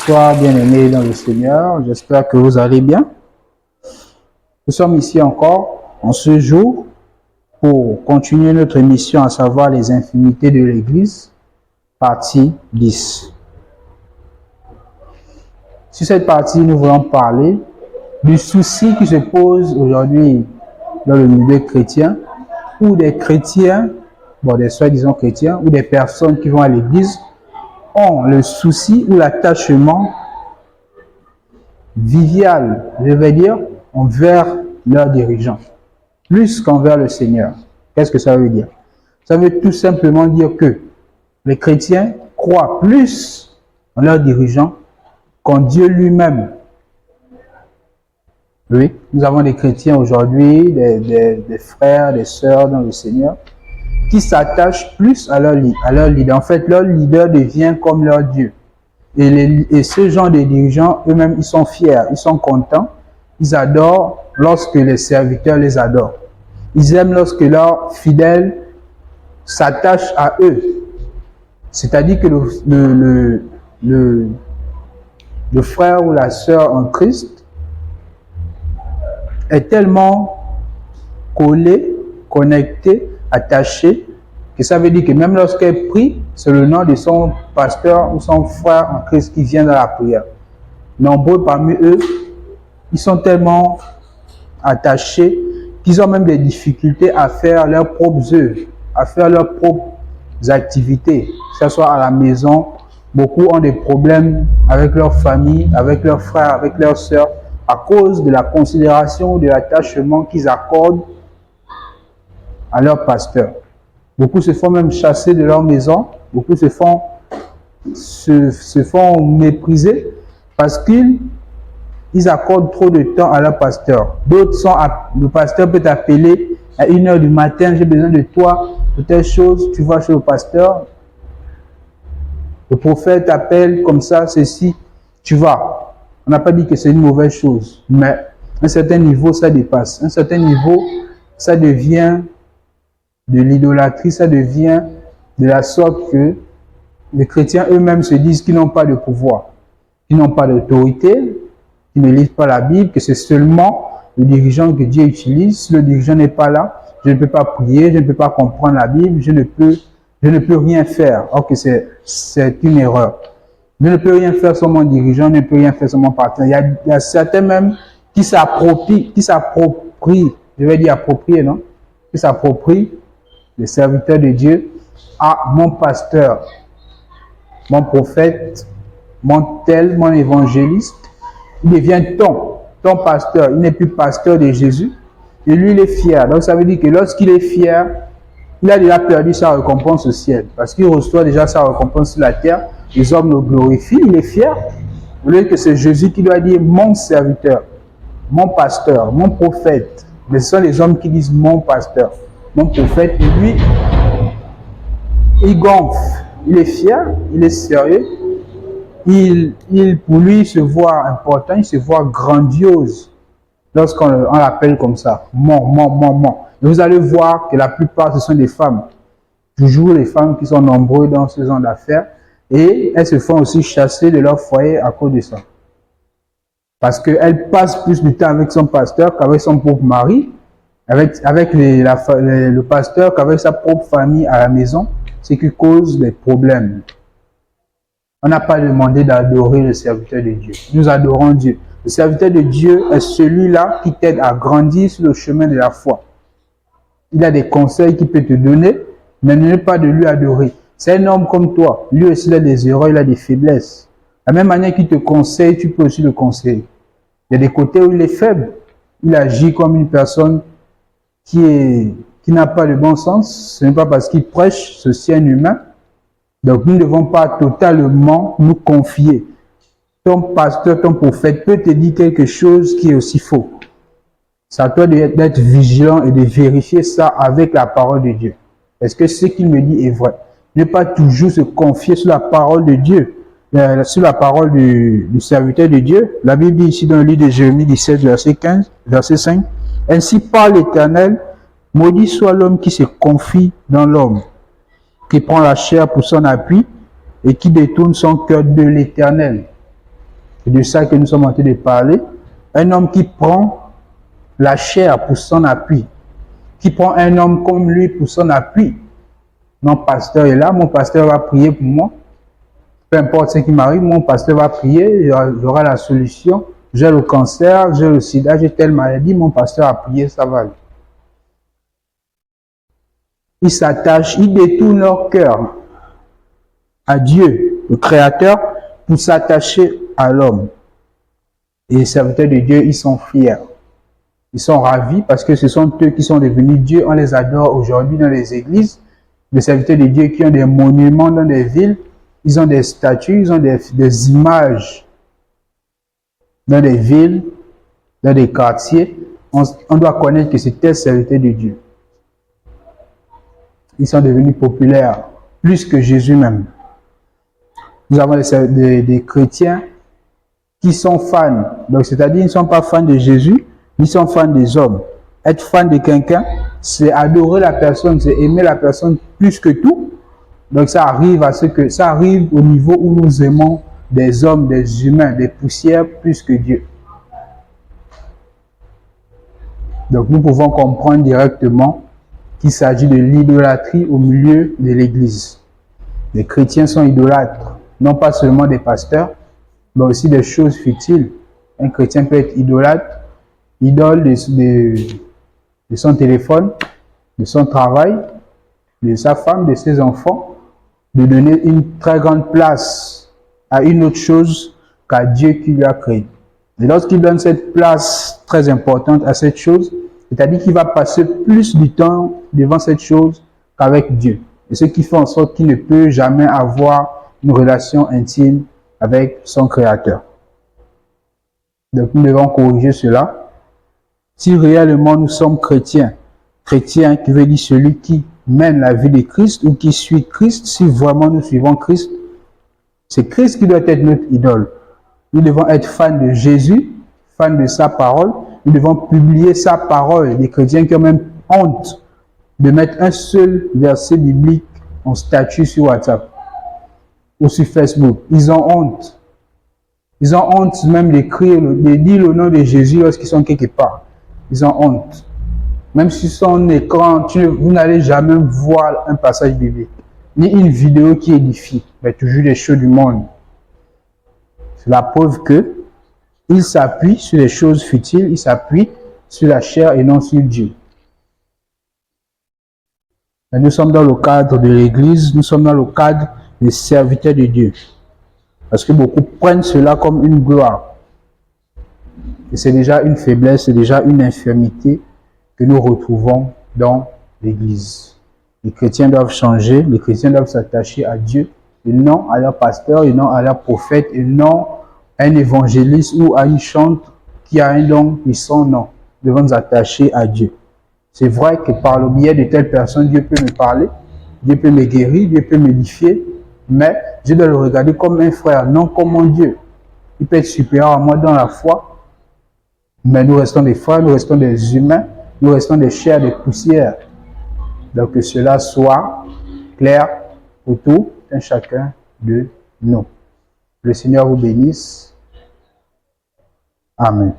Bonsoir, bien-aimés dans le Seigneur. J'espère que vous allez bien. Nous sommes ici encore en ce jour pour continuer notre émission, à savoir les infimités de l'Église, partie 10. Sur cette partie, nous voulons parler du souci qui se pose aujourd'hui dans le milieu chrétien, où des chrétiens, des soi-disant chrétiens, ou des personnes qui vont à l'Église ont le souci ou l'attachement vivial, je vais dire, envers leurs dirigeants, plus qu'envers le Seigneur. Qu'est-ce que ça veut dire? Ça veut tout simplement dire que les chrétiens croient plus en leurs dirigeants qu'en Dieu lui-même. Oui, nous avons des chrétiens aujourd'hui, des frères, des sœurs dans le Seigneur, qui s'attachent plus à leur leader. En fait, leur leader devient comme leur Dieu. Et ce genre de dirigeants, eux-mêmes, ils sont fiers, ils sont contents, ils adorent lorsque les serviteurs les adorent. Ils aiment lorsque leurs fidèles s'attachent à eux. C'est-à-dire que le frère ou la sœur en Christ est tellement collé, connecté, attaché, que ça veut dire que même lorsqu'elle prie, c'est le nom de son pasteur ou son frère en Christ qui vient dans la prière. Nombreux parmi eux, ils sont tellement attachés qu'ils ont même des difficultés à faire leurs propres œuvres, à faire leurs propres activités, que ce soit à la maison. Beaucoup ont des problèmes avec leur famille, avec leurs frères, avec leurs sœurs, à cause de la considération, de l'attachement qu'ils accordent à leur pasteur. Beaucoup se font même chasser de leur maison, beaucoup se font mépriser parce qu'ils accordent trop de temps à leur pasteur. D'autres le pasteur peut t'appeler à 1h du matin, j'ai besoin de toi pour telle chose, tu vas chez le pasteur. Le prophète t'appelle comme ça, ceci, tu vas. On n'a pas dit que c'est une mauvaise chose, mais à un certain niveau, ça dépasse. À un certain niveau, ça devient de l'idolâtrie, ça devient de la sorte que les chrétiens eux-mêmes se disent qu'ils n'ont pas de pouvoir, qu'ils n'ont pas d'autorité, qu'ils ne lisent pas la Bible, que c'est seulement le dirigeant que Dieu utilise. Si le dirigeant n'est pas là, je ne peux pas prier, je ne peux pas comprendre la Bible, je ne peux rien faire. Or que c'est une erreur. Je ne peux rien faire sans mon dirigeant, je ne peux rien faire sans mon partenaire. Il y a certains même qui s'approprient, je vais dire approprier, non? Qui s'approprient les serviteurs de Dieu à mon pasteur, mon prophète, mon évangéliste. Il devient ton pasteur. Il n'est plus pasteur de Jésus. Et lui, il est fier. Donc, ça veut dire que lorsqu'il est fier, il a déjà perdu sa récompense au ciel. Parce qu'il reçoit déjà sa récompense sur la terre. Les hommes le glorifient. Il est fier. Au lieu que c'est Jésus qui doit dire mon serviteur, mon pasteur, mon prophète. Mais ce sont les hommes qui disent mon pasteur, mon prophète. Et lui, il gonfle. Il est fier. Il est sérieux. Pour lui, il se voit important, il se voit grandiose lorsqu'on l'appelle comme ça. Et vous allez voir que la plupart, ce sont des femmes. Toujours les femmes qui sont nombreuses dans ce genre d'affaires. Et elles se font aussi chasser de leur foyer à cause de ça. Parce qu'elles passent plus de temps avec son pasteur qu'avec son propre mari, avec le pasteur qu'avec sa propre famille à la maison, ce qui cause des problèmes. On n'a pas demandé d'adorer le serviteur de Dieu. Nous adorons Dieu. Le serviteur de Dieu est celui-là qui t'aide à grandir sur le chemin de la foi. Il a des conseils qu'il peut te donner, mais ne pas de lui adorer. C'est un homme comme toi. Lui aussi, il a des erreurs, il a des faiblesses. De la même manière qu'il te conseille, tu peux aussi le conseiller. Il y a des côtés où il est faible. Il agit comme une personne qui n'a pas de bon sens. Ce n'est pas parce qu'il prêche, ceci est un humain. Donc, nous ne devons pas totalement nous confier. Ton pasteur, ton prophète peut te dire quelque chose qui est aussi faux. C'est à toi d'être vigilant et de vérifier ça avec la parole de Dieu. Est-ce que ce qu'il me dit est vrai? Ne pas toujours se confier sur la parole de Dieu, sur la parole du serviteur de Dieu. La Bible dit ici dans le livre de Jérémie 17, verset 5, « Ainsi parle l'Éternel, maudit soit l'homme qui se confie dans l'homme, qui prend la chair pour son appui et qui détourne son cœur de l'Éternel. » C'est de ça que nous sommes en train de parler. Un homme qui prend la chair pour son appui, qui prend un homme comme lui pour son appui. Mon pasteur est là, mon pasteur va prier pour moi. Peu importe ce qui m'arrive, mon pasteur va prier, j'aurai la solution. J'ai le cancer, j'ai le sida, j'ai telle maladie, mon pasteur a prié, ça va aller. Ils s'attachent, ils détournent leur cœur à Dieu, le Créateur, pour s'attacher à l'homme. Et les serviteurs de Dieu, ils sont fiers. Ils sont ravis parce que ce sont eux qui sont devenus Dieu. On les adore aujourd'hui dans les églises. Les serviteurs de Dieu qui ont des monuments dans des villes, ils ont des statues, ils ont des images dans des villes, dans des quartiers. On doit connaître que c'est tel serviteur de Dieu. Ils sont devenus populaires, plus que Jésus même. Nous avons des chrétiens qui sont fans. Donc, c'est-à-dire, ils ne sont pas fans de Jésus, ils sont fans des hommes. Être fan de quelqu'un, c'est adorer la personne, c'est aimer la personne plus que tout. Donc, ça arrive au niveau où nous aimons des hommes, des humains, des poussières plus que Dieu. Donc, nous pouvons comprendre directement qu'il s'agit de l'idolâtrie au milieu de l'Église. Les chrétiens sont idolâtres, non pas seulement des pasteurs, mais aussi des choses futiles. Un chrétien peut être idolâtre, idole de son téléphone, de son travail, de sa femme, de ses enfants, de donner une très grande place à une autre chose qu'à Dieu qui lui a créé. Et lorsqu'il donne cette place très importante à cette chose, c'est-à-dire qu'il va passer plus du temps devant cette chose qu'avec Dieu. Et ce qui fait en sorte qu'il ne peut jamais avoir une relation intime avec son Créateur. Donc nous devons corriger cela. Si réellement nous sommes chrétiens, chrétien qui veut dire celui qui mène la vie de Christ ou qui suit Christ, si vraiment nous suivons Christ, c'est Christ qui doit être notre idole. Nous devons être fans de Jésus, fans de sa parole. Nous devons publier sa parole. Les chrétiens qui ont même honte de mettre un seul verset biblique en statut sur WhatsApp ou sur Facebook. Ils ont honte. Ils ont honte même d'écrire, de dire le nom de Jésus lorsqu'ils sont quelque part. Ils ont honte. Même sur son écran, vous n'allez jamais voir un passage biblique, ni une vidéo qui édifie, mais toujours les choses du monde. C'est la preuve que il s'appuie sur les choses futiles, il s'appuie sur la chair et non sur Dieu. Mais nous sommes dans le cadre de l'Église, nous sommes dans le cadre des serviteurs de Dieu. Parce que beaucoup prennent cela comme une gloire. Et c'est déjà une faiblesse, c'est déjà une infirmité que nous retrouvons dans l'Église. Les chrétiens doivent changer, les chrétiens doivent s'attacher à Dieu, et non à leur pasteur, et non à leur prophète, et non à un évangéliste ou à une chante qui a un don puissant, non. Nous devons nous attacher à Dieu. C'est vrai que par le biais de telle personne, Dieu peut me parler, Dieu peut me guérir, Dieu peut m'édifier, mais je dois le regarder comme un frère, non comme mon Dieu. Il peut être supérieur à moi dans la foi, mais nous restons des frères, nous restons des humains, nous restons des chairs, des poussières. Donc que cela soit clair pour tout un chacun de nous. Le Seigneur vous bénisse. Amen.